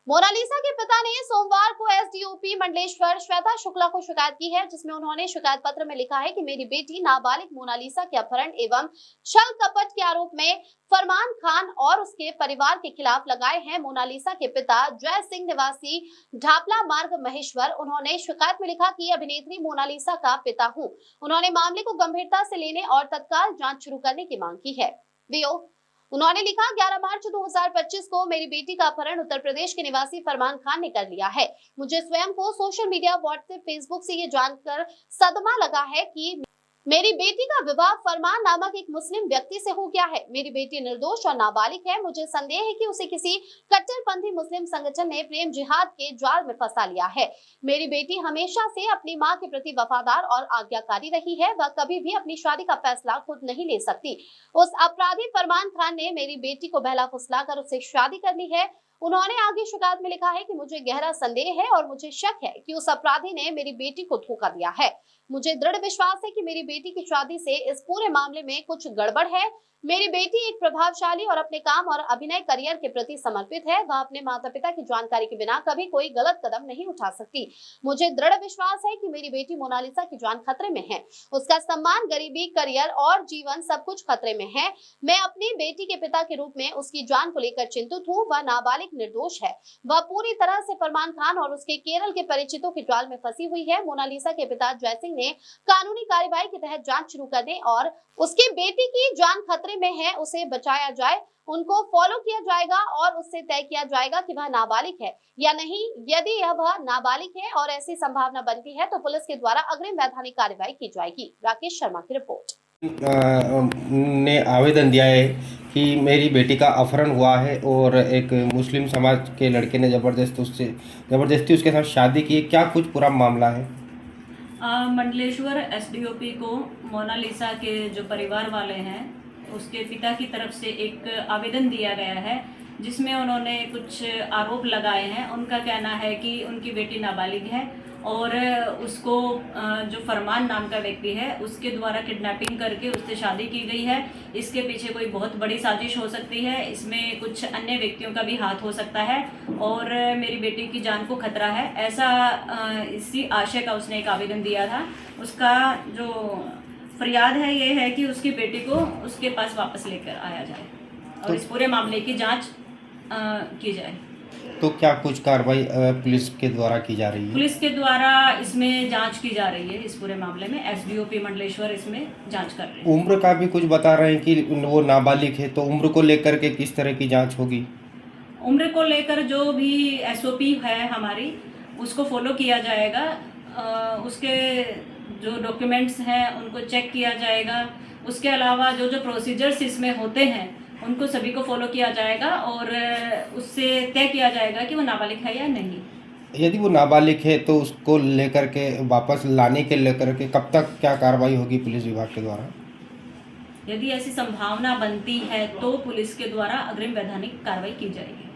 Mona Lisa के पिता ने सोमवार को एसडीओपी मंडलेश्वर श्वेता शुक्ला को शिकायत की है, जिसमें उन्होंने शिकायत पत्र में लिखा है कि मेरी बेटी नाबालिग मोनालिसा के अपहरण एवं छल कपट के आरोप में फरमान खान और उसके परिवार के खिलाफ लगाए हैं। मोनालिसा के पिता जय सिंह निवासी ढापला मार्ग महेश्वर, उन्होंने शिकायत में लिखा कि अभिनेत्री मोनालिसा का पिता हूं। उन्होंने मामले को गंभीरता से लेने और तत्काल जांच शुरू करने की मांग की है। उन्होंने लिखा, 11 मार्च 2025 को मेरी बेटी का अपहरण उत्तर प्रदेश के निवासी फरमान खान ने कर लिया है। मुझे स्वयं को सोशल मीडिया, व्हाट्सएप, फेसबुक से ये जानकर सदमा लगा है कि मेरी बेटी का विवाह फरमान नामक एक मुस्लिम व्यक्ति से हो गया है। मेरी बेटी निर्दोष और नाबालिग है। मुझे संदेह है कि उसे किसी कट्टरपंथी मुस्लिम संगठन ने प्रेम जिहाद के जाल में फंसा लिया है। मेरी बेटी हमेशा से अपनी मां के प्रति वफादार और आज्ञाकारी रही है। वह कभी भी अपनी शादी का फैसला खुद नहीं ले सकती। उस अपराधी फरमान खान ने मेरी बेटी को बहला फुसलाकर उससे शादी कर ली है। उन्होंने आगे शिकायत में लिखा है कि मुझे गहरा संदेह है और मुझे शक है कि उस अपराधी ने मेरी बेटी को धोखा दिया है। मुझे दृढ़ विश्वास है कि मेरी बेटी की शादी से इस पूरे मामले में कुछ गड़बड़ है। मेरी बेटी एक प्रभावशाली और अपने काम और अभिनय करियर के प्रति समर्पित है। वह अपने माता पिता की जानकारी के बिना कभी कोई गलत कदम नहीं उठा सकती। मुझे दृढ़ विश्वास है कि मेरी बेटी मोनालिसा की जान खतरे में है। उसका सम्मान, गरीबी, करियर और जीवन सब कुछ खतरे में है। मैं अपनी बेटी के पिता के रूप में उसकी जान को लेकर चिंतित हूँ। वह नाबालिग निर्दोष है। वह पूरी तरह से फरमान खान और उसके केरल के परिचितों के जाल में फंसी हुई है। मोनालिसा के पिता जय सिंह ने कानूनी कार्रवाई के तहत जांच शुरू करने और उसकी बेटी की जान खतरे में है, उसे बचाया जाए। उनको फॉलो किया जाएगा और उससे तय किया जाएगा कि वह नाबालिग है या नहीं। यदि वह नाबालिग है और ऐसी संभावना बनती है तो पुलिस के द्वारा अग्रिम वैधानिक कार्रवाई की जाएगी। राकेश शर्मा की रिपोर्ट। ने आवेदन दिया है कि मेरी बेटी का अपहरण हुआ है और एक मुस्लिम समाज के लड़के ने जबरदस्ती उसके साथ शादी की है। क्या कुछ पूरा मामला है? मंडलेश्वर एसडीओपी को मोनालिसा के जो परिवार वाले हैं उसके पिता की तरफ से एक आवेदन दिया गया है, जिसमें उन्होंने कुछ आरोप लगाए हैं। उनका कहना है कि उनकी बेटी नाबालिग है और उसको जो फरमान नाम का व्यक्ति है उसके द्वारा किडनैपिंग करके उससे शादी की गई है। इसके पीछे कोई बहुत बड़ी साजिश हो सकती है। इसमें कुछ अन्य व्यक्तियों का भी हाथ हो सकता है और मेरी बेटी की जान को खतरा है, ऐसा इसी आशय का उसने एक आवेदन दिया था। उसका जो फरियाद है ये है कि उसकी बेटी को उसके पास वापस लेकर आया जाए और इस पूरे मामले की जांच की जाए। तो क्या कुछ कार्रवाई पुलिस के द्वारा की जा रही है? पुलिस के द्वारा इसमें जांच की जा रही है। इस पूरे मामले में एसडीओपी मंडलेश्वर इसमें जांच कर रहे हैं। उम्र का भी कुछ बता रहे हैं कि वो नाबालिग है, तो उम्र को लेकर के किस तरह की जांच होगी? उम्र को लेकर जो भी एसओपी है हमारी उसको फॉलो किया जाएगा। उसके जो डॉक्यूमेंट्स हैं उनको चेक किया जाएगा। उसके अलावा जो जो प्रोसीजर्स इसमें होते हैं उनको सभी को फॉलो किया जाएगा और उससे तय किया जाएगा कि वो नाबालिग है या नहीं। यदि वो नाबालिग है तो उसको लेकर के वापस लाने के लेकर के कब तक क्या कार्रवाई होगी पुलिस विभाग के द्वारा? यदि ऐसी संभावना बनती है तो पुलिस के द्वारा अग्रिम वैधानिक कार्रवाई की जाएगी।